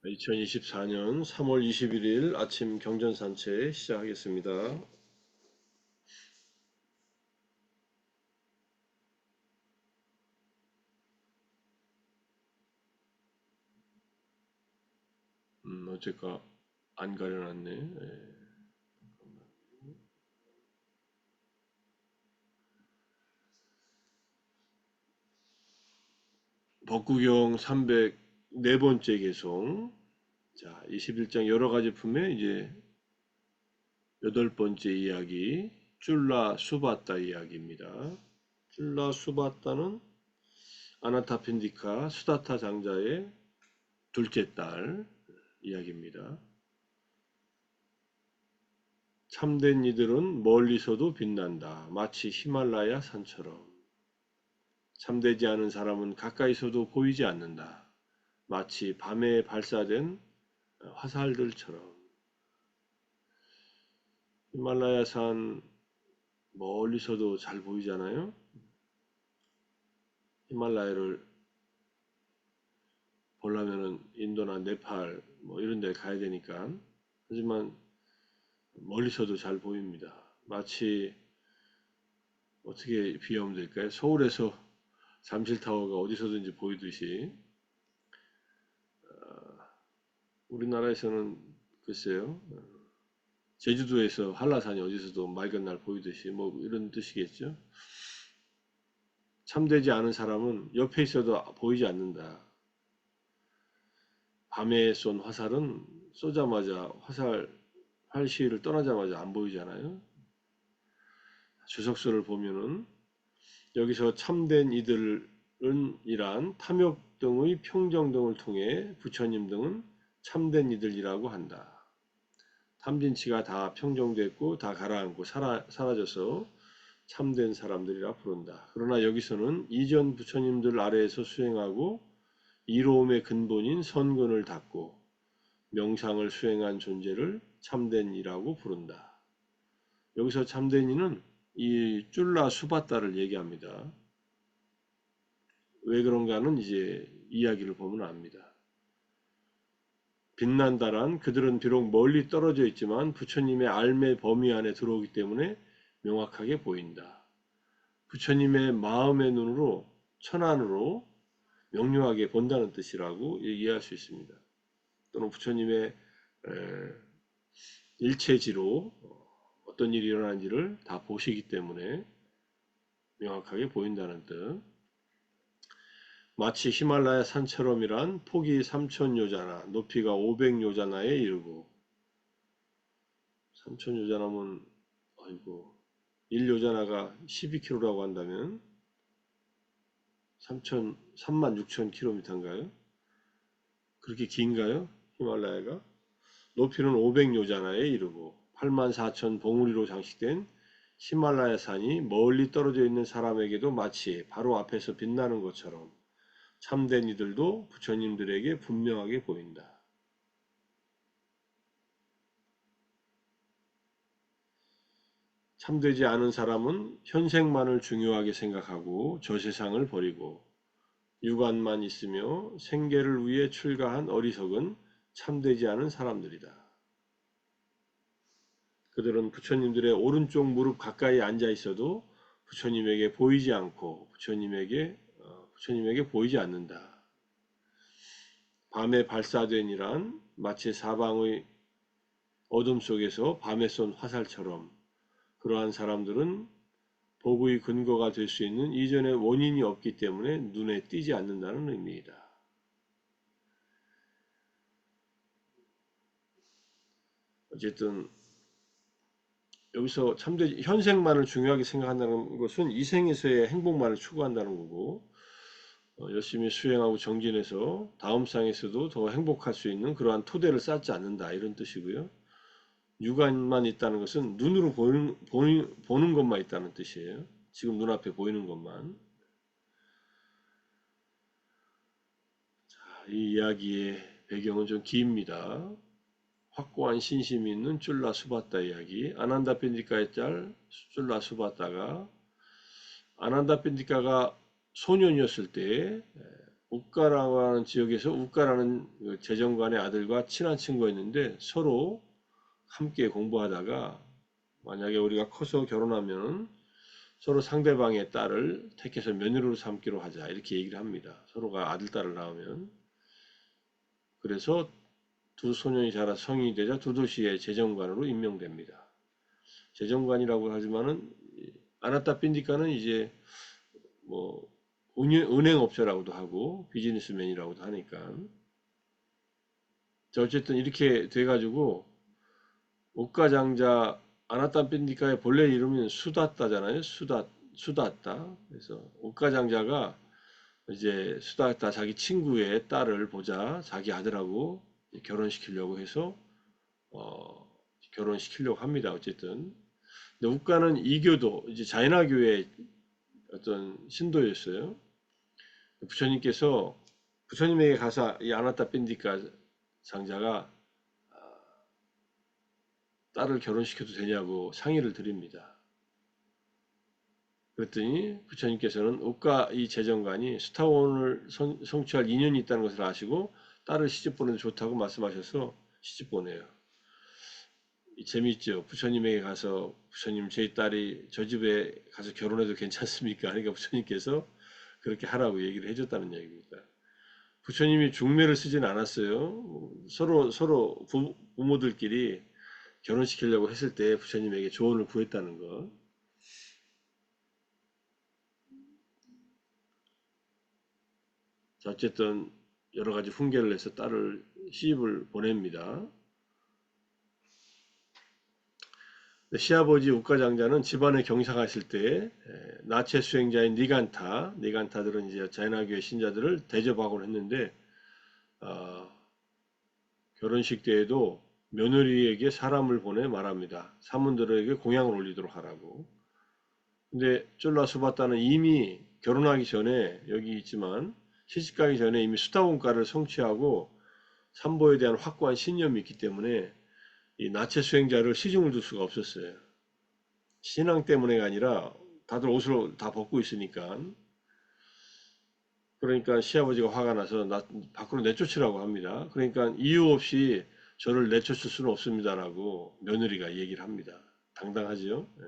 2024년 3월 21일 아침 경전산책 시작하겠습니다. 어제가 안 가려놨네. 예. 법구경 304번째 개송. 자, 21장 여러 가지 품의 이제 여덟 번째 이야기, 쫄라 수바따 이야기입니다. 쫄라 수바따는 아나타핀디카 수다타 장자의 둘째 딸 이야기입니다. 참된 이들은 멀리서도 빛난다. 마치 히말라야 산처럼. 참되지 않은 사람은 가까이서도 보이지 않는다. 마치 밤에 발사된 화살들처럼. 히말라야 산 멀리서도 잘 보이잖아요. 히말라야를 보려면은 인도나 네팔 뭐 이런 데 가야 되니까. 하지만 멀리서도 잘 보입니다. 마치 어떻게 비유하면 될까요? 서울에서 잠실타워가 어디서든지 보이듯이 우리나라에서는 글쎄요, 제주도에서 한라산이 어디서도 맑은 날 보이듯이 뭐 이런 뜻이겠죠. 참되지 않은 사람은 옆에 있어도 보이지 않는다. 밤에 쏜 화살은 쏘자마자 활시위를 떠나자마자 안 보이잖아요. 주석서를 보면은 여기서 참된 이들은 이란 탐욕 등의 평정 등을 통해 부처님 등은 참된 이들이라고 한다. 탐진치가 다 평정됐고 다 가라앉고 사라져서 참된 사람들이라 부른다. 그러나 여기서는 이전 부처님들 아래에서 수행하고 이로움의 근본인 선근을 닦고 명상을 수행한 존재를 참된이라고 부른다. 여기서 참된이는 이 쫄라 수바따를 얘기합니다. 왜 그런가는 이제 이야기를 보면 압니다. 빛난다란 그들은 비록 멀리 떨어져 있지만 부처님의 알매 범위 안에 들어오기 때문에 명확하게 보인다. 부처님의 마음의 눈으로 천안으로 명료하게 본다는 뜻이라고 이해할 수 있습니다. 또는 부처님의 일체지로 어떤 일이 일어난지를 다 보시기 때문에 명확하게 보인다는 뜻. 마치 히말라야 산처럼이란 폭이 3000요자나 높이가 500요자나에 이르고 3000요자나면 아이고 1요자나가 12km라고 한다면 36,000km인가요? 그렇게 긴가요? 히말라야가? 높이는 500요자나에 이르고 84,000 봉우리로 장식된 히말라야 산이 멀리 떨어져 있는 사람에게도 마치 바로 앞에서 빛나는 것처럼 참된 이들도 부처님들에게 분명하게 보인다. 참되지 않은 사람은 현생만을 중요하게 생각하고 저 세상을 버리고 육안만 있으며 생계를 위해 출가한 어리석은 참되지 않은 사람들이다. 그들은 부처님들의 오른쪽 무릎 가까이 앉아 있어도 부처님에게 보이지 않고 부처님에게 보이지 않는다. 밤에 발사된 이란 마치 사방의 어둠 속에서 밤에 쏜 화살처럼 그러한 사람들은 복의 근거가 될 수 있는 이전의 원인이 없기 때문에 눈에 띄지 않는다는 의미이다. 어쨌든 여기서 참된 현생만을 중요하게 생각한다는 것은 이 생에서의 행복만을 추구한다는 거고 열심히 수행하고 정진해서 다음 생에서도 더 행복할 수 있는 그러한 토대를 쌓지 않는다 이런 뜻이고요. 육안만 있다는 것은 눈으로 보는 것만 있다는 뜻이에요. 지금 눈앞에 보이는 것만. 이 이야기의 배경은 좀 깁니다. 확고한 신심이 있는 쫄라 수바따 이야기. 아난다 핀디카의 짤 쫄라 수바따가 아난다 핀디카가 소년이었을 때 우가라고 하는 지역에서 우가라는 그 재정관의 아들과 친한 친구가 있는데 서로 함께 공부하다가 만약에 우리가 커서 결혼하면 서로 상대방의 딸을 택해서 며느리로 삼기로 하자 이렇게 얘기를 합니다. 서로가 아들, 딸을 낳으면. 그래서 두 소년이 자라 성인이 되자 두 도시의 재정관으로 임명됩니다. 재정관이라고 하지만은 아나타 빈디카는 이제 뭐 은행업자라고도 하고 비즈니스맨이라고도 하니까 자 어쨌든 이렇게 돼가지고 옥가장자 아나타 빈디카의 본래 이름은 수다따잖아요. 수다따. 그래서 옥가장자가 이제 수다따 자기 친구의 딸을 보자 자기 아들하고 결혼시키려고 해서 어, 결혼시키려고 합니다. 어쨌든 근데 옥가는 이교도 이제 자이나교의 어떤 신도였어요. 부처님께서 부처님에게 가서 이 아나타 빈디카 장자가 딸을 결혼시켜도 되냐고 상의를 드립니다. 그랬더니 부처님께서는 옥가 이 재정관이 수타원을 성취할 인연이 있다는 것을 아시고 딸을 시집 보내도 좋다고 말씀하셔서 시집 보내요. 재미있죠. 부처님에게 가서 부처님 제 딸이 저 집에 가서 결혼해도 괜찮습니까? 그러니까 부처님께서 그렇게 하라고 얘기를 해줬다는 얘기입니다. 부처님이 중매를 쓰진 않았어요. 서로 부모들끼리 결혼시키려고 했을 때 부처님에게 조언을 구했다는 것. 자, 어쨌든 여러 가지 훈계를 내서 딸을 시집을 보냅니다. 시아버지 우가장자는 집안에 경사가 있을 때 나체 수행자인 니간타들은 이제 자이나교의 신자들을 대접하곤 했는데 어, 결혼식 때에도 며느리에게 사람을 보내 말합니다. 사문들에게 공양을 올리도록 하라고. 근데 쫄라수바타는 이미 결혼하기 전에 여기 있지만 시집가기 전에 이미 수타원가를 성취하고 삼보에 대한 확고한 신념이 있기 때문에 이 나체 수행자를 시중을 둘 수가 없었어요. 신앙 때문에가 아니라 다들 옷을 다 벗고 있으니까. 그러니까 시아버지가 화가 나서 밖으로 내쫓으라고 합니다. 그러니까 이유 없이 저를 내쫓을 수는 없습니다라고 며느리가 얘기를 합니다. 당당하지요? 예.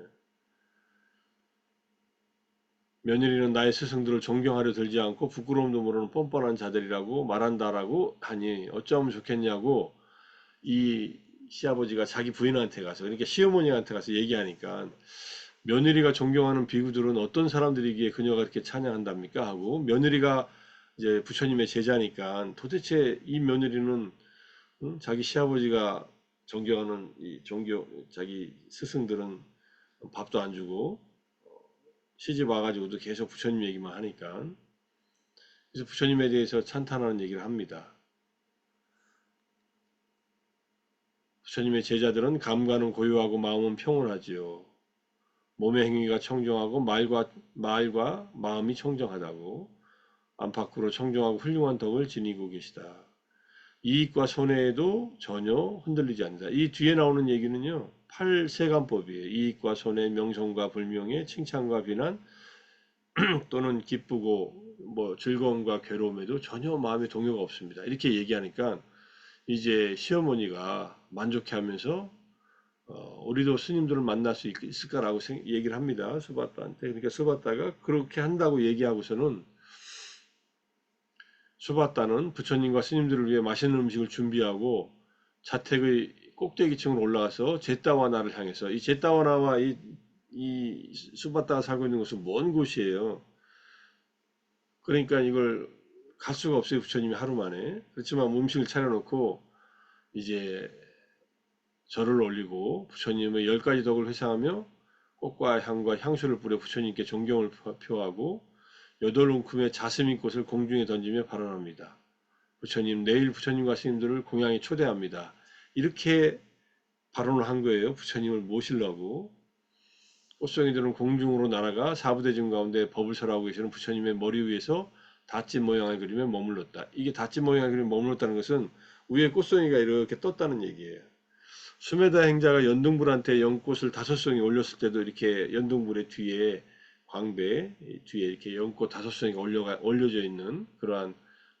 며느리는 나의 스승들을 존경하려 들지 않고 부끄러움도 모르는 뻔뻔한 자들이라고 말한다라고 하니 어쩌면 좋겠냐고 이 시아버지가 자기 부인한테 가서 그러니까 시어머니한테 가서 얘기하니까 며느리가 존경하는 비구들은 어떤 사람들이기에 그녀가 그렇게 찬양한답니까? 하고 며느리가 이제 부처님의 제자니까 도대체 이 며느리는 자기 시아버지가 존경하는 이 자기 스승들은 밥도 안 주고 시집 와가지고도 계속 부처님 얘기만 하니까 그래서 부처님에 대해서 찬탄하는 얘기를 합니다. 부처님의 제자들은 감관은 고요하고 마음은 평온하지요. 몸의 행위가 청정하고 말과 마음이 청정하다고 안팎으로 청정하고 훌륭한 덕을 지니고 계시다. 이익과 손해에도 전혀 흔들리지 않는다. 이 뒤에 나오는 얘기는요. 팔세간법이에요. 이익과 손해, 명성과 불명예, 칭찬과 비난 또는 기쁘고 뭐 즐거움과 괴로움에도 전혀 마음의 동요가 없습니다. 이렇게 얘기하니까 이제 시어머니가 만족해하면서 우리도 스님들을 만날 수 있을까라고 얘기를 합니다. 수바타한테. 그러니까 수바타가 그렇게 한다고 얘기하고서는 수바타는 부처님과 스님들을 위해 맛있는 음식을 준비하고 자택의 꼭대기층으로 올라가서 제타와나를 향해서 이 제타와나와 이 수바타가 살고 있는 곳은 먼 곳이에요. 그러니까 이걸 갈 수가 없어요. 부처님이 하루 만에. 그렇지만 음식을 차려놓고 이제 절을 올리고 부처님의 10가지 덕을 회상하며 꽃과 향과 향수를 뿌려 부처님께 존경을 표하고 여덟 움큼의 자스민 꽃을 공중에 던지며 발언합니다. 부처님, 내일 부처님과 스님들을 공양에 초대합니다. 이렇게 발언을 한 거예요. 부처님을 모시려고. 꽃송이들은 공중으로 날아가 사부대중 가운데 법을 설하고 계시는 부처님의 머리 위에서 닷짓 모양을 그리며 머물렀다. 이게 닷짓 모양을 그리며 머물렀다는 것은 위에 꽃송이가 이렇게 떴다는 얘기예요. 수메다 행자가 연등불한테 연꽃을 5송이 올렸을 때도 이렇게 연등불의 뒤에 광배 뒤에 이렇게 연꽃 5송이가 올려져 있는 그러한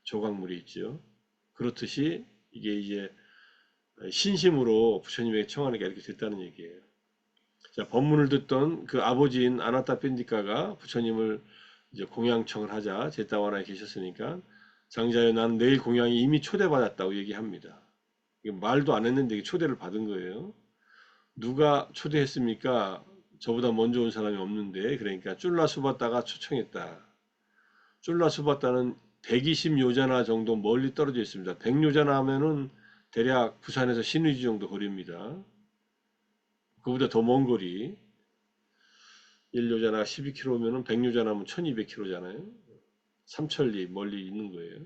조각물이 있죠. 그렇듯이 이게 이제 신심으로 부처님에게 청하니까 이렇게 됐다는 얘기예요. 자, 법문을 듣던 그 아버지인 아나타 핀디카가 부처님을 이제 공양청을 하자 제타와나에 계셨으니까 장자여 난 내일 공양이 이미 초대받았다고 얘기합니다. 말도 안 했는데 초대를 받은 거예요. 누가 초대했습니까? 저보다 먼저 온 사람이 없는데 그러니까 쫄라 수바다가 초청했다. 쫄라 수바다는 120요자나 정도 멀리 떨어져 있습니다. 100요자나 하면은 대략 부산에서 신의지 정도 거리입니다. 그보다 더 먼 거리. 1요자나 12km면은 100요자나 하면 1200km잖아요. 삼천리 멀리 있는 거예요.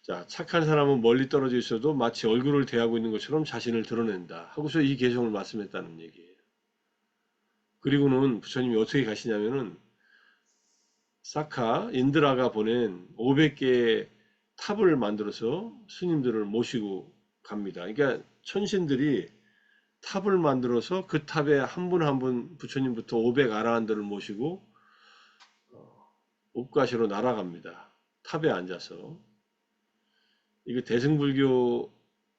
자, 착한 사람은 멀리 떨어져 있어도 마치 얼굴을 대하고 있는 것처럼 자신을 드러낸다. 하고서 이 개성을 말씀했다는 얘기예요. 그리고는 부처님이 어떻게 가시냐면은 사카 인드라가 보낸 500개의 탑을 만들어서 스님들을 모시고 갑니다. 그러니까 천신들이 탑을 만들어서 그 탑에 한 분 한 분 부처님부터 500 아라한들을 모시고 읍가시로 날아갑니다. 탑에 앉아서. 이거 대승불교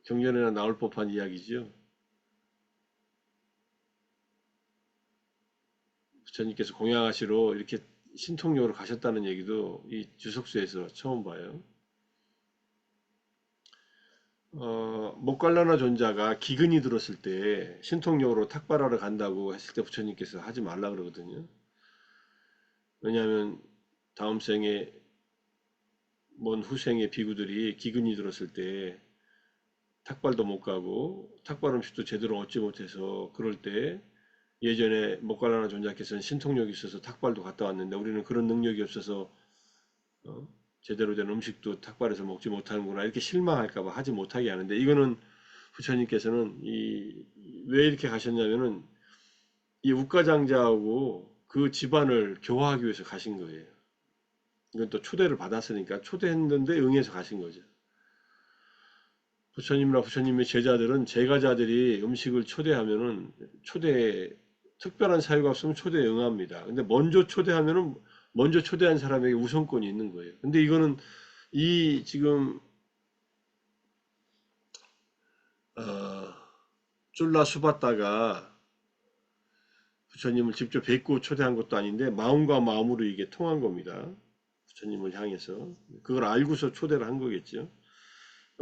경전에나 나올 법한 이야기죠. 부처님께서 공양하시러 이렇게 신통력으로 가셨다는 얘기도 이 주석수에서 처음 봐요. 목갈라나 존자가 기근이 들었을 때 신통력으로 탁발하러 간다고 했을 때 부처님께서 하지 말라 그러거든요. 왜냐하면 다음 생에 먼 후생의 비구들이 기근이 들었을 때 탁발도 못 가고 탁발 음식도 제대로 얻지 못해서 그럴 때 예전에 목갈라나 존자께서는 신통력이 있어서 탁발도 갔다 왔는데 우리는 그런 능력이 없어서 어? 제대로 된 음식도 탁발에서 먹지 못하는구나 이렇게 실망할까봐 하지 못하게 하는데 이거는 부처님께서는 왜 이렇게 가셨냐면은 이 우가장자하고 그 집안을 교화하기 위해서 가신 거예요. 이건 또 초대를 받았으니까 초대했는데 응해서 가신 거죠. 부처님이나 부처님의 제자들은 제가자들이 음식을 초대하면은 특별한 사유가 없으면 초대에 응합니다. 근데 먼저 초대하면은 먼저 초대한 사람에게 우선권이 있는 거예요. 근데 이거는 이 지금 어, 쫄라 수바다가 부처님을 직접 뵙고 초대한 것도 아닌데 마음과 마음으로 이게 통한 겁니다. 부처님을 향해서 그걸 알고서 초대를 한 거겠죠.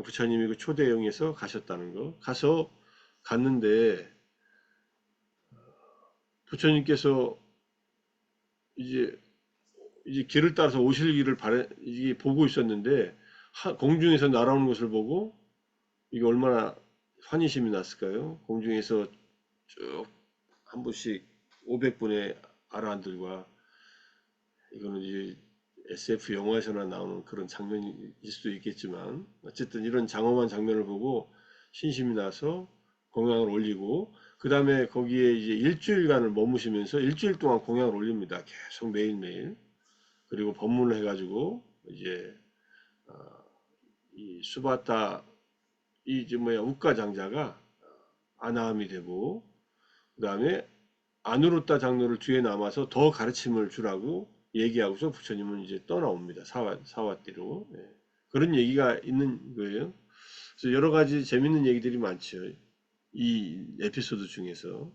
부처님이 그 초대에 응해서 가셨다는 거. 가서 갔는데 부처님께서 이제 길을 따라서 오실 길을 이게 보고 있었는데 공중에서 날아오는 것을 보고 이게 얼마나 환희심이 났을까요? 공중에서 쭉 한 분씩 500분의 아라한들과 이거는 이제 SF 영화에서나 나오는 그런 장면일 수도 있겠지만 어쨌든 이런 장엄한 장면을 보고 신심이 나서 공양을 올리고 그 다음에 거기에 이제 일주일간을 머무시면서 일주일 동안 공양을 올립니다. 계속 매일매일. 그리고 법문을 해가지고 이제 이 수바타 이 이제 뭐야 우가 장자가 아나함이 되고 그 다음에 아누루타 장로를 뒤에 남아서 더 가르침을 주라고 얘기하고서 부처님은 이제 떠나옵니다. 사와띠로. 예. 그런 얘기가 있는 거예요. 그래서 여러 가지 재밌는 얘기들이 많죠. 이 에피소드 중에서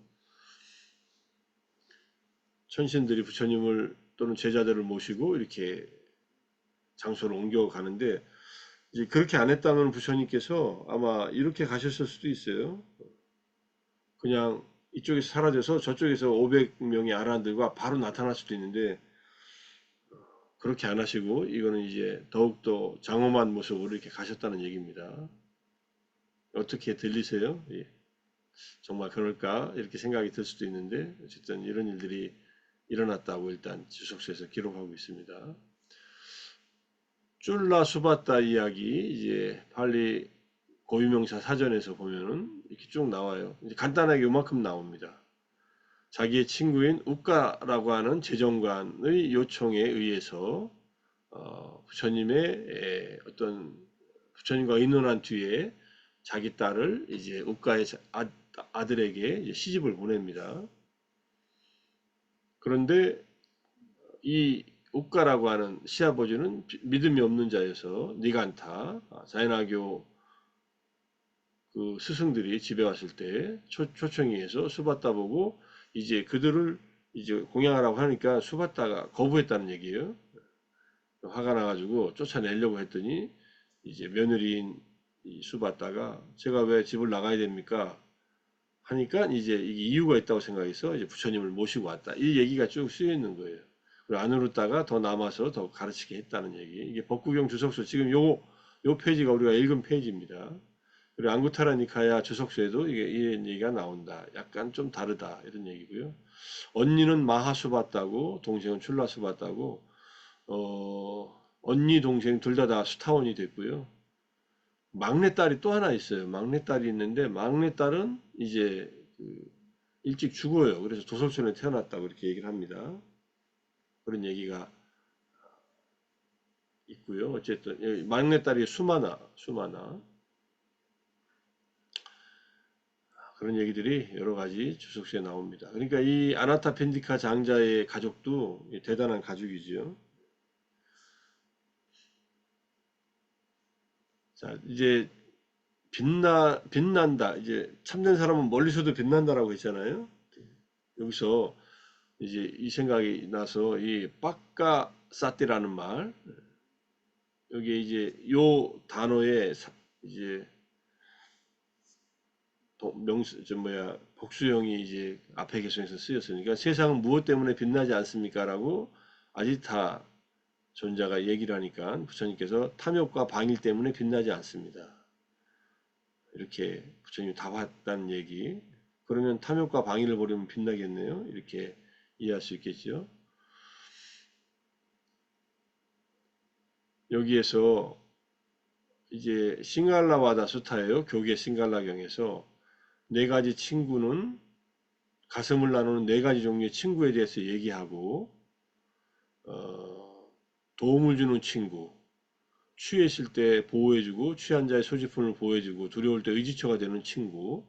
천신들이 부처님을 또는 제자들을 모시고 이렇게 장소를 옮겨가는데 이제 그렇게 안 했다면 부처님께서 아마 이렇게 가셨을 수도 있어요. 그냥 이쪽에서 사라져서 저쪽에서 500명의 아라한들과 바로 나타날 수도 있는데 그렇게 안 하시고 이거는 이제 더욱더 장엄한 모습으로 이렇게 가셨다는 얘기입니다. 어떻게 들리세요? 예. 정말 그럴까? 이렇게 생각이 들 수도 있는데 어쨌든 이런 일들이 일어났다고 일단 주석서에서 기록하고 있습니다. 쫄라 수바타 이야기 이제 팔리 고유명사 사전에서 보면은 이렇게 쭉 나와요. 이제 간단하게 요만큼 나옵니다. 자기의 친구인 우가라고 하는 재정관의 요청에 의해서 부처님의 어떤 부처님과 의논한 뒤에 자기 딸을 이제 우가의 아들에게 이제 시집을 보냅니다. 그런데 이 욱가라고 하는 시아버지는 믿음이 없는 자여서 니간타, 자연하교 그 스승들이 집에 왔을 때 초청위에서 수바다 보고 이제 그들을 이제 공양하라고 하니까 수바다가 거부했다는 얘기예요. 화가 나가지고 쫓아내려고 했더니 이제 며느리인 이 수바다가 제가 왜 집을 나가야 됩니까? 하니까 이제 이게 이유가 있다고 생각해서 이제 부처님을 모시고 왔다. 이 얘기가 쭉 쓰여 있는 거예요. 그리고 안 울었다가 더 남아서 더 가르치게 했다는 얘기. 이게 법구경 주석서 지금 요 페이지가 우리가 읽은 페이지입니다. 그리고 앙구타라 니카야 주석서에도 이게 이런 얘기가 나온다. 약간 좀 다르다 이런 얘기고요. 언니는 마하수바다고 동생은 출라수바다고 언니 동생 둘 다 수타원이 됐고요. 막내딸이 또 하나 있어요. 막내딸이 있는데 막내딸은 이제 그 일찍 죽어요. 그래서 도솔촌에 태어났다고 이렇게 얘기를 합니다. 그런 얘기가 있고요. 어쨌든 막내딸이 수마나 그런 얘기들이 여러 가지 주석서에 나옵니다. 그러니까 이 아나타펜디카 장자의 가족도 대단한 가족이지요. 자, 이제 빛난다. 이제 참된 사람은 멀리서도 빛난다라고 했잖아요. 여기서 이제 이 생각이 나서 이 빠까사띠라는 말, 여기에 이제 요 단어에 이제 명수, 복수형이 이제 앞에 계속해서 쓰였으니까 세상은 무엇 때문에 빛나지 않습니까? 라고 아지타 존자가 얘기를 하니까 부처님께서 탐욕과 방일 때문에 빛나지 않습니다. 이렇게 부처님이 답했다는 얘기. 그러면 탐욕과 방위를 버리면 빛나겠네요. 이렇게 이해할 수 있겠죠. 여기에서 이제 싱갈라와다 수타예요. 교계 싱갈라경에서 네 가지 친구는 가슴을 나누는 네 가지 종류의 친구에 대해서 얘기하고 도움을 주는 친구, 취했을 때 보호해주고 취한 자의 소지품을 보호해주고 두려울 때 의지처가 되는 친구,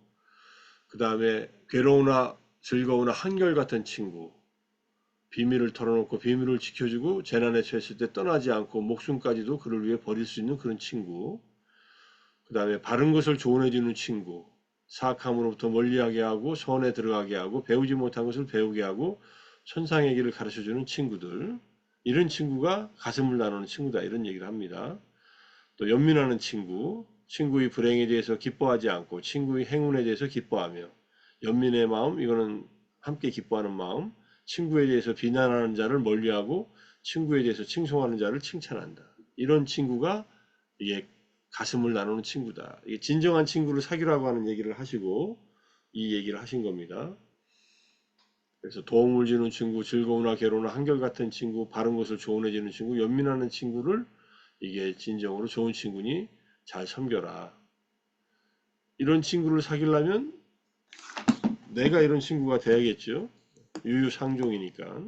그 다음에 괴로우나 즐거우나 한결같은 친구, 비밀을 털어놓고 비밀을 지켜주고 재난에 처했을 때 떠나지 않고 목숨까지도 그를 위해 버릴 수 있는 그런 친구, 그 다음에 바른 것을 조언해주는 친구, 사악함으로부터 멀리하게 하고 선에 들어가게 하고 배우지 못한 것을 배우게 하고 천상의 길을 가르쳐주는 친구들, 이런 친구가 가슴을 나누는 친구다 이런 얘기를 합니다. 또 연민하는 친구, 친구의 불행에 대해서 기뻐하지 않고 친구의 행운에 대해서 기뻐하며 연민의 마음, 이거는 함께 기뻐하는 마음, 친구에 대해서 비난하는 자를 멀리하고 친구에 대해서 칭송하는 자를 칭찬한다. 이런 친구가 이게 가슴을 나누는 친구다. 이게 진정한 친구를 사귀라고 하는 얘기를 하시고 이 얘기를 하신 겁니다. 그래서 도움을 주는 친구, 즐거우나 괴로우나 한결같은 친구, 바른 것을 조언해 주는 친구, 연민하는 친구를 이게 진정으로 좋은 친구니 잘 섬겨라. 이런 친구를 사귀려면 내가 이런 친구가 돼야겠죠. 유유상종이니까.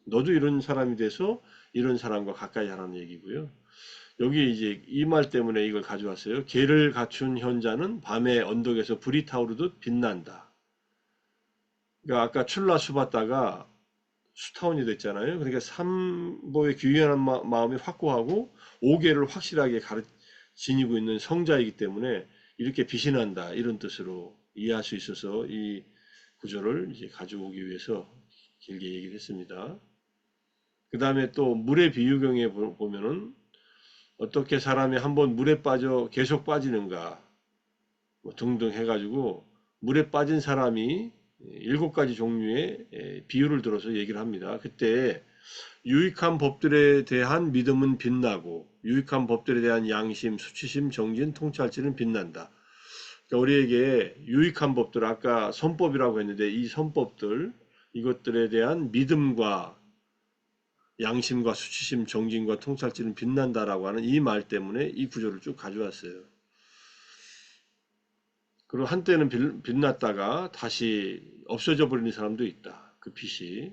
너도 이런 사람이 돼서 이런 사람과 가까이 하라는 얘기고요. 여기 이제 이 말 때문에 이걸 가져왔어요. 개를 갖춘 현자는 밤에 언덕에서 불이 타오르듯 빛난다. 그러니까 아까 출라 수바다가 수타원이 됐잖아요. 그러니까 삼보의 귀한 마음이 확고하고 오계를 확실하게 지니고 있는 성자이기 때문에 이렇게 빛이 난다. 이런 뜻으로 이해할 수 있어서 이 구조를 이제 가져오기 위해서 길게 얘기를 했습니다. 그 다음에 또 물의 비유경에 보면은 어떻게 사람이 한번 물에 빠져 계속 빠지는가 뭐 등등 해가지고 물에 빠진 사람이 7가지 종류의 비유를 들어서 얘기를 합니다. 그때 유익한 법들에 대한 믿음은 빛나고 유익한 법들에 대한 양심, 수치심, 정진, 통찰치는 빛난다. 그러니까 우리에게 유익한 법들, 아까 선법이라고 했는데 이 선법들, 이것들에 대한 믿음과 양심과 수치심, 정진과 통찰치는 빛난다라고 하는 이 말 때문에 이 구조를 쭉 가져왔어요. 그리고 한때는 빛났다가 다시 없어져 버리는 사람도 있다. 그 빛이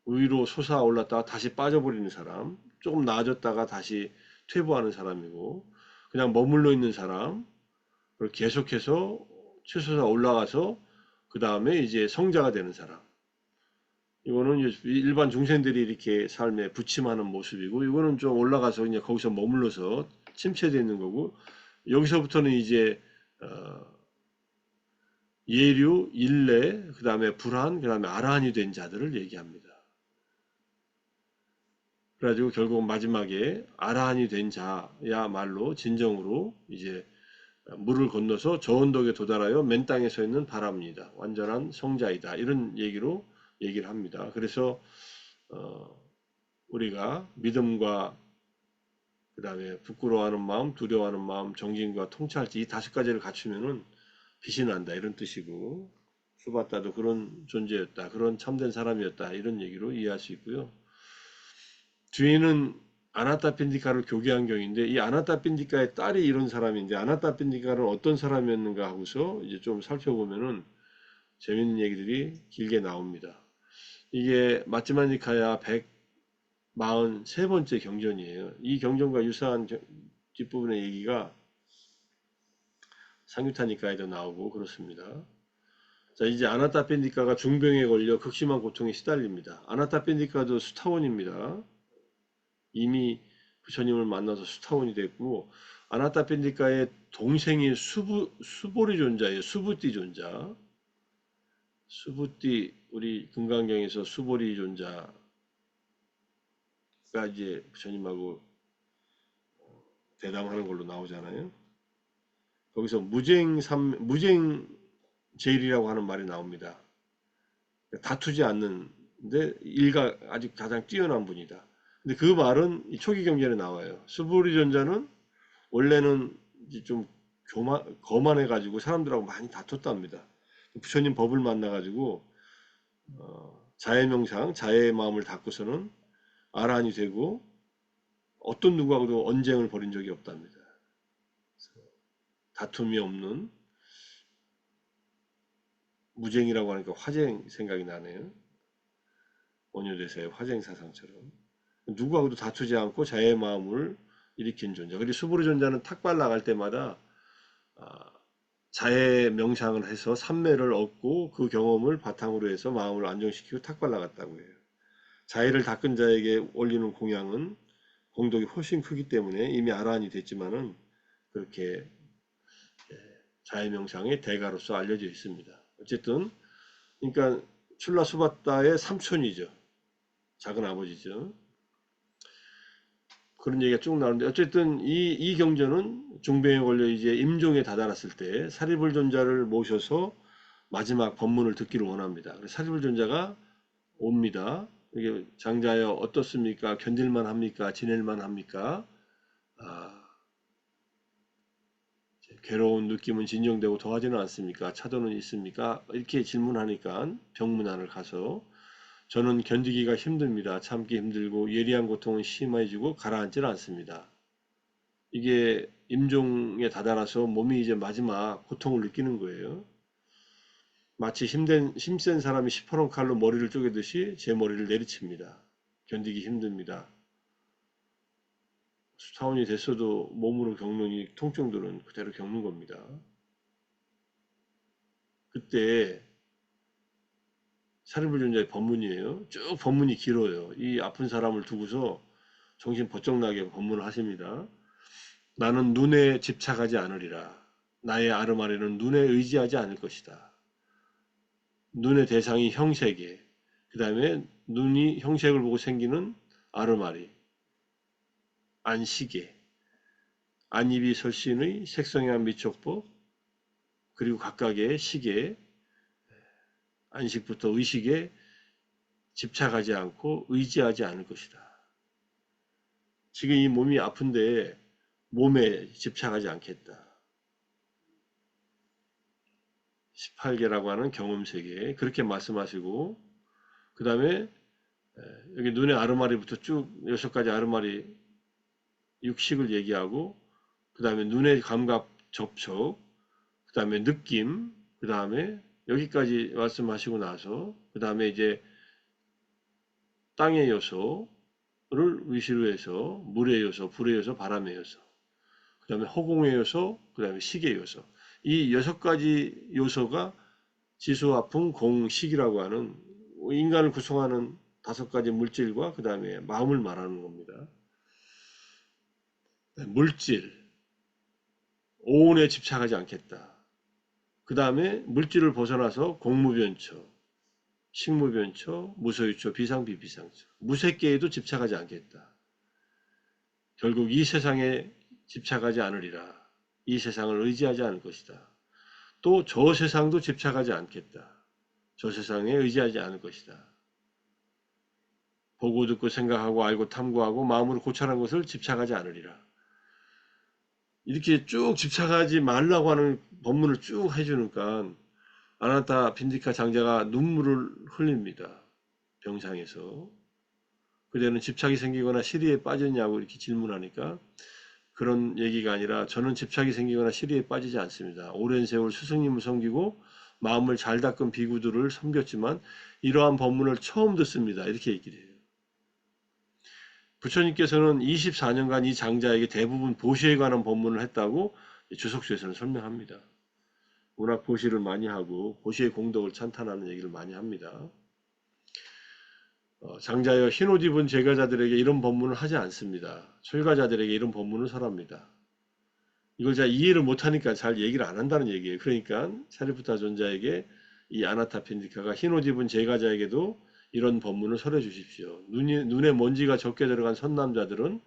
위로 솟아올랐다가 다시 빠져버리는 사람, 조금 나아졌다가 다시 퇴보하는 사람이고, 그냥 머물러 있는 사람, 그리고 계속해서 치솟아 올라가서 그 다음에 이제 성자가 되는 사람, 이거는 일반 중생들이 이렇게 삶에 부침하는 모습이고, 이거는 좀 올라가서 그냥 거기서 머물러서 침체되어 있는 거고, 여기서부터는 이제 예류, 일례, 그 다음에 불한, 그 다음에 아라한이 된 자들을 얘기합니다. 그래가지고 결국 마지막에 아라한이 된 자야말로 진정으로 이제 물을 건너서 저 언덕에 도달하여 맨 땅에 서 있는 바람이다. 완전한 성자이다. 이런 얘기로 얘기를 합니다. 그래서 우리가 믿음과 그 다음에 부끄러워하는 마음, 두려워하는 마음, 정진과 통찰지 이 5가지를 갖추면은 빛이 난다. 이런 뜻이고, 수바다도 그런 존재였다. 그런 참된 사람이었다. 이런 얘기로 이해할 수 있고요. 뒤에는 아나타핀디카를 교개한 경인데, 이 아나타핀디카의 딸이 이런 사람인데, 아나타핀디카는 어떤 사람이었는가 하고서 이제 좀 살펴보면은 재밌는 얘기들이 길게 나옵니다. 이게 마찌마니카야 143번째 경전이에요. 이 경전과 유사한 뒷부분의 얘기가 상유타니카에도 나오고 그렇습니다. 자, 이제 아나타펜디카가 중병에 걸려 극심한 고통에 시달립니다. 아나타펜디카도 수타원입니다. 이미 부처님을 만나서 수타원이 됐고, 아나타펜디카의 동생이 수보리 존자예요. 수부띠 존자. 수부띠, 우리 금강경에서 수보리 존자가 이제 부처님하고 대담하는 걸로 나오잖아요. 거기서 무쟁제일이라고 하는 말이 나옵니다. 다투지 않는데 일가 아직 가장 뛰어난 분이다. 근데 그 말은 이 초기 경전에 나와요. 수부리 존자는 원래는 이제 좀 거만해가지고 사람들하고 많이 다퉜답니다. 부처님 법을 만나가지고 자의 명상, 자의 마음을 닫고서는 아라한이 되고 어떤 누구하고도 언쟁을 벌인 적이 없답니다. 다툼이 없는 무쟁이라고 하니까 화쟁 생각이 나네요. 원효대사의 화쟁 사상처럼 누구하고도 다투지 않고 자의 마음을 일으킨 존재. 그리고 수부르 존자는 탁발 나갈 때마다 자의 명상을 해서 삼매를 얻고 그 경험을 바탕으로 해서 마음을 안정시키고 탁발 나갔다고 해요. 자의를 닦은 자에게 올리는 공양은 공덕이 훨씬 크기 때문에 이미 아라한이 됐지만은 그렇게 자의 명상의 대가로서 알려져 있습니다. 어쨌든 그러니까 출라수바다의 삼촌이죠. 작은 아버지죠. 그런 얘기가 쭉 나오는데 어쨌든 이 경전은 중병에 걸려 이제 임종에 다다랐을 때 사리불 존자를 모셔서 마지막 법문을 듣기를 원합니다. 사리불 존자가 옵니다. 이게 장자여 어떻습니까? 견딜만 합니까? 지낼만 합니까? 아, 괴로운 느낌은 진정되고 더하지는 않습니까? 차도는 있습니까? 이렇게 질문하니까 병문안을 가서 저는 견디기가 힘듭니다. 참기 힘들고 예리한 고통은 심해지고 가라앉질 않습니다. 이게 임종에 다다라서 몸이 이제 마지막 고통을 느끼는 거예요. 마치 힘센 사람이 시퍼런 칼로 머리를 쪼개듯이 제 머리를 내리칩니다. 견디기 힘듭니다. 수타원이 됐어도 몸으로 겪는 이 통증들은 그대로 겪는 겁니다. 그때 사리불존자의 법문이에요. 쭉 법문이 길어요. 이 아픈 사람을 두고서 정신 번쩍 나게 법문을 하십니다. 나는 눈에 집착하지 않으리라. 나의 아르마리는 눈에 의지하지 않을 것이다. 눈의 대상이 형색에, 그 다음에 눈이 형색을 보고 생기는 아르마리, 안시계, 안입이 설신의 색성향 미촉법, 그리고 각각의 시계, 안식부터 의식에 집착하지 않고 의지하지 않을 것이다. 지금 이 몸이 아픈데 몸에 집착하지 않겠다. 18개라고 하는 경험세계 그렇게 말씀하시고 그 다음에 여기 눈의 아르마리부터 쭉 6가지 아르마리 육식을 얘기하고 그 다음에 눈의 감각 접촉 그 다음에 느낌 그 다음에 여기까지 말씀하시고 나서 그 다음에 이제 땅의 요소를 위시로 해서 물의 요소, 불의 요소, 바람의 요소 그 다음에 허공의 요소, 그 다음에 식의 요소 이 6가지 요소가 지수화풍 공식이라고 하는 인간을 구성하는 5가지 물질과 그 다음에 마음을 말하는 겁니다. 물질, 오온에 집착하지 않겠다. 그 다음에 물질을 벗어나서 공무변처, 식무변처, 무소유처, 비상비비상처, 무색계에도 집착하지 않겠다. 결국 이 세상에 집착하지 않으리라. 이 세상을 의지하지 않을 것이다. 또 저 세상도 집착하지 않겠다. 저 세상에 의지하지 않을 것이다. 보고 듣고 생각하고 알고 탐구하고 마음으로 고찰한 것을 집착하지 않으리라. 이렇게 쭉 집착하지 말라고 하는 법문을 쭉 해주니까 아나타 빈디카 장자가 눈물을 흘립니다. 병상에서. 그대는 집착이 생기거나 시리에 빠졌냐고 이렇게 질문하니까 그런 얘기가 아니라 저는 집착이 생기거나 시리에 빠지지 않습니다. 오랜 세월 스승님을 섬기고 마음을 잘 닦은 비구들을 섬겼지만 이러한 법문을 처음 듣습니다. 이렇게 얘기를 해요. 부처님께서는 24년간 이 장자에게 대부분 보시에 관한 법문을 했다고 주석수에서는 설명합니다. 워낙 보시를 많이 하고 보시의 공덕을 찬탄하는 얘기를 많이 합니다. 장자여 흰 옷 입은 제가자들에게 이런 법문을 하지 않습니다. 출가자들에게 이런 법문을 설합니다. 이걸 제가 이해를 못하니까 잘 얘기를 안 한다는 얘기예요. 그러니까 사리푸타 존자에게 이 아나타핀디카가 흰 옷 입은 제가자에게도 이런 법문을 설해 주십시오. 눈에 먼지가 적게 들어간 선남자들은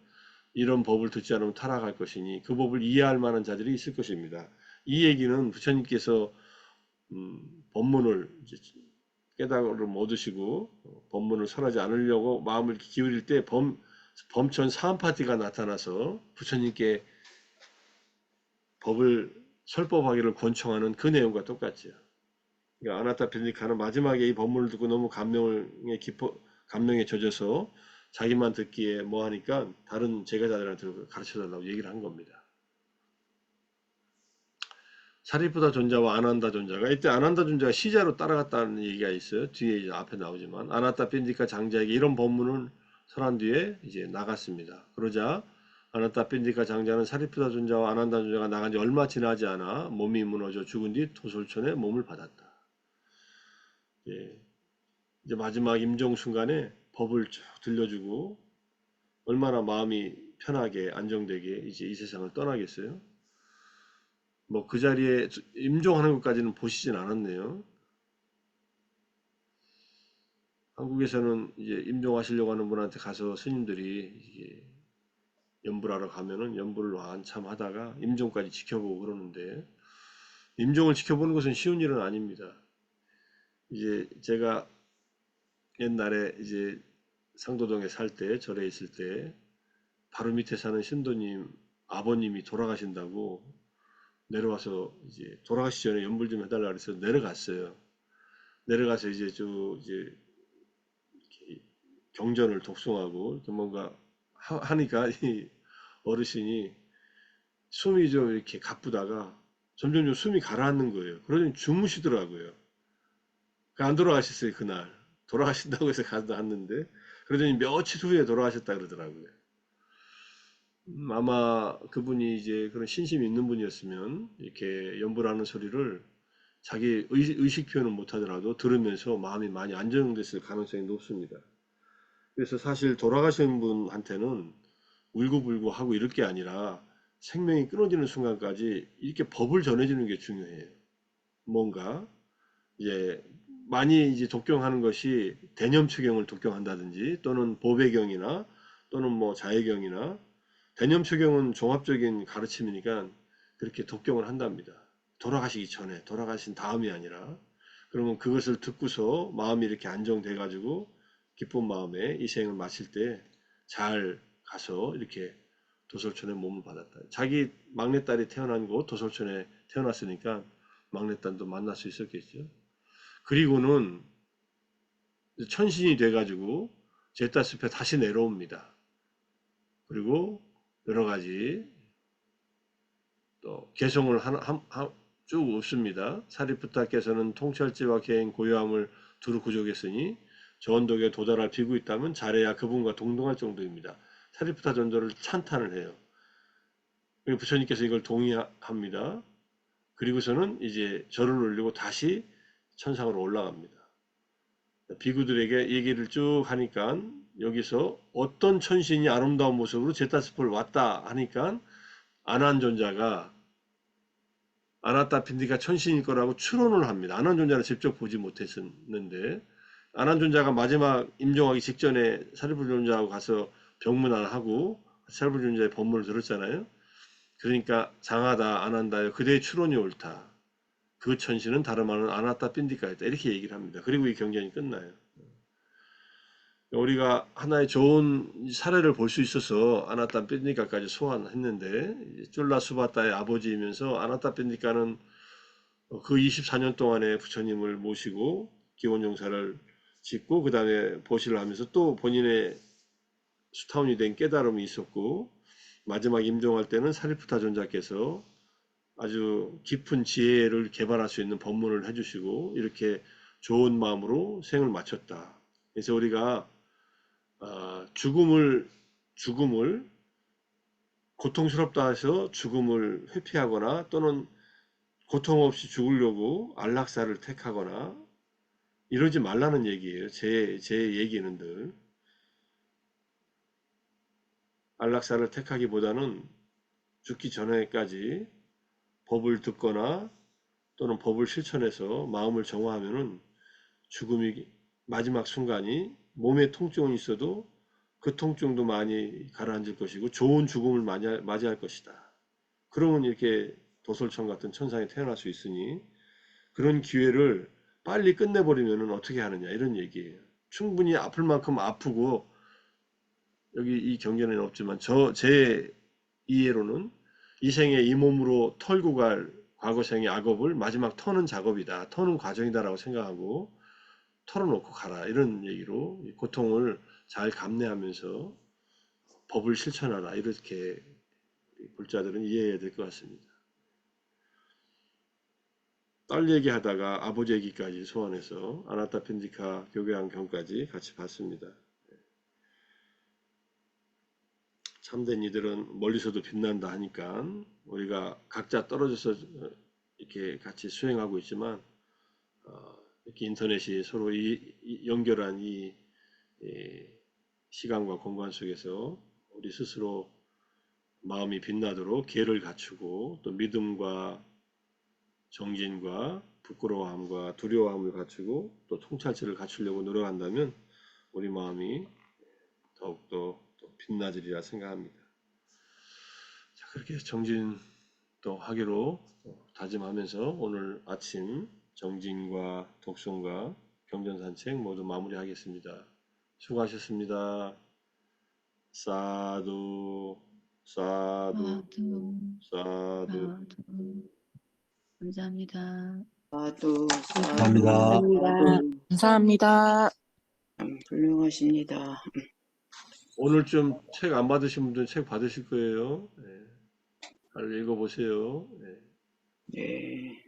이런 법을 듣지 않으면 타락할 것이니 그 법을 이해할 만한 자들이 있을 것입니다. 이 얘기는 부처님께서 법문을 이제 깨달음을 얻으시고 법문을 설하지 않으려고 마음을 기울일 때 범천 사한파티가 나타나서 부처님께 법을 설법하기를 권청하는 그 내용과 똑같죠. 그러니까 아나타피니카는 마지막에 이 법문을 듣고 너무 감명에 젖어서 자기만 듣기에 뭐하니까 다른 제가자들한테 가르쳐달라고 얘기를 한 겁니다. 사리푸타 존자와 아난다 존자가 이때 아난다 존자가 시자로 따라갔다는 얘기가 있어요. 뒤에 이제 앞에 나오지만 아나타피니카 장자에게 이런 법문을 설한 뒤에 이제 나갔습니다. 그러자 아나타핀디카 장자는 사리푸타 존자와 아난다 존자가 나간 지 얼마 지나지 않아 몸이 무너져 죽은 뒤 도솔촌에 몸을 받았다. 예, 이제 마지막 임종 순간에 법을 쭉 들려주고 얼마나 마음이 편하게 안정되게 이제 이 세상을 떠나겠어요. 뭐 그 자리에 임종하는 것까지는 보시진 않았네요. 한국에서는 이제 임종하시려고 하는 분한테 가서 스님들이 연불하러 가면은 연불을 한참 하다가 임종까지 지켜보고 그러는데 임종을 지켜보는 것은 쉬운 일은 아닙니다. 이제 제가 옛날에 이제 상도동에 살 때, 절에 있을 때 바로 밑에 사는 신도님 아버님이 돌아가신다고 내려와서 이제 돌아가시기 전에 연불 좀 해달라 그래서 내려갔어요. 내려가서 이제 경전을 독송하고 이렇게 뭔가 하니까 이 어르신이 숨이 좀 이렇게 가쁘다가 점점 좀 숨이 가라앉는 거예요. 그러더니 주무시더라고요. 안 돌아가셨어요, 그날. 돌아가신다고 해서 갔는데, 그러더니 며칠 후에 돌아가셨다 그러더라고요. 아마 그분이 이제 그런 신심이 있는 분이었으면, 이렇게 연불하는 소리를 자기 의식 표현은 못하더라도 들으면서 마음이 많이 안정됐을 가능성이 높습니다. 그래서 사실 돌아가신 분한테는 울고불고 하고 이럴 게 아니라 생명이 끊어지는 순간까지 이렇게 법을 전해주는 게 중요해요. 뭔가 이제 많이 이제 독경하는 것이 대념추경을 독경한다든지 또는 보배경이나 또는 뭐 자해경이나 대념추경은 종합적인 가르침이니까 그렇게 독경을 한답니다. 돌아가시기 전에 돌아가신 다음이 아니라 그러면 그것을 듣고서 마음이 이렇게 안정돼 가지고 기쁜 마음에 이 생을 마칠 때 잘 가서 이렇게 도솔촌에 몸을 받았다. 자기 막내딸이 태어난 곳 도솔촌에 태어났으니까 막내딸도 만날 수 있었겠죠. 그리고는 천신이 돼가지고 제타숲에 다시 내려옵니다. 그리고 여러 가지 또 개성을 쭉 읊습니다. 사리푸타께서는 통찰지와 개인 고요함을 두루 구족했으니 저언덕에 도달할 비구 있다면 잘해야 그분과 동등할 정도입니다. 사리푸타 전도를 찬탄을 해요. 부처님께서 이걸 동의합니다. 그리고서는 이제 절을 올리고 다시 천상으로 올라갑니다. 비구들에게 얘기를 쭉 하니까 여기서 어떤 천신이 아름다운 모습으로 제타스포를 왔다 하니까 아난존자가 아나타핀디가 천신일 거라고 추론을 합니다. 아난존자는 직접 보지 못했었는데 아난존자가 마지막 임종하기 직전에 사리불존자하고 가서 병문안을 하고 사리불존자의 법문을 들었잖아요. 그러니까 장하다 안한다요 그대의 추론이 옳다. 그 천신은 다름 아닌 아나타핀디카였다. 이렇게 얘기를 합니다. 그리고 이 경전이 끝나요. 우리가 하나의 좋은 사례를 볼 수 있어서 아나타핀디카까지 소환했는데 쫄라수바타의 아버지이면서 아나타핀디카는 그 24년 동안에 부처님을 모시고 기원용사를 짓고 그 다음에 보시를 하면서 또 본인의 수타운이 된 깨달음이 있었고 마지막 임종할 때는 사리푸타 존자께서 아주 깊은 지혜를 개발할 수 있는 법문을 해주시고 이렇게 좋은 마음으로 생을 마쳤다. 그래서 우리가 죽음을 고통스럽다 해서 죽음을 회피하거나 또는 고통 없이 죽으려고 안락사를 택하거나 이러지 말라는 얘기예요. 제 얘기는 늘 안락사를 택하기보다는 죽기 전에까지 법을 듣거나 또는 법을 실천해서 마음을 정화하면은 죽음이 마지막 순간이 몸에 통증은 있어도 그 통증도 많이 가라앉을 것이고 좋은 죽음을 맞이할 것이다. 그러면 이렇게 도솔청 같은 천상에 태어날 수 있으니 그런 기회를 빨리 끝내버리면 어떻게 하느냐 이런 얘기예요. 충분히 아플 만큼 아프고 여기 이 경전에는 없지만 제 이해로는 이 생에 이 몸으로 털고 갈 과거생의 악업을 마지막 터는 작업이다. 터는 과정이다라고 생각하고 털어놓고 가라. 이런 얘기로 고통을 잘 감내하면서 법을 실천하라. 이렇게 불자들은 이해해야 될 것 같습니다. 딸 얘기하다가 아버지 얘기까지 소환해서 아나타핀디카 교계환경까지 같이 봤습니다. 참된 이들은 멀리서도 빛난다 하니까 우리가 각자 떨어져서 이렇게 같이 수행하고 있지만 이렇게 인터넷이 서로 연결한 이 시간과 공간 속에서 우리 스스로 마음이 빛나도록 계를 갖추고 또 믿음과 정진과 부끄러워함과 두려워함을 갖추고 또 통찰체를 갖추려고 노력한다면 우리 마음이 더욱더 빛나지리라 생각합니다. 자, 그렇게 정진 또 하기로 다짐하면서 오늘 아침 정진과 독송과 경전산책 모두 마무리하겠습니다. 수고하셨습니다. 사두, 사두, 사두, 사두. 사두. 감사합니다. 사두, 감사합니다. 사두. 감사합니다. 훌륭하십니다. 오늘 좀 책 안 받으신 분들은 책 받으실 거예요. 네. 잘 읽어보세요. 네. 네.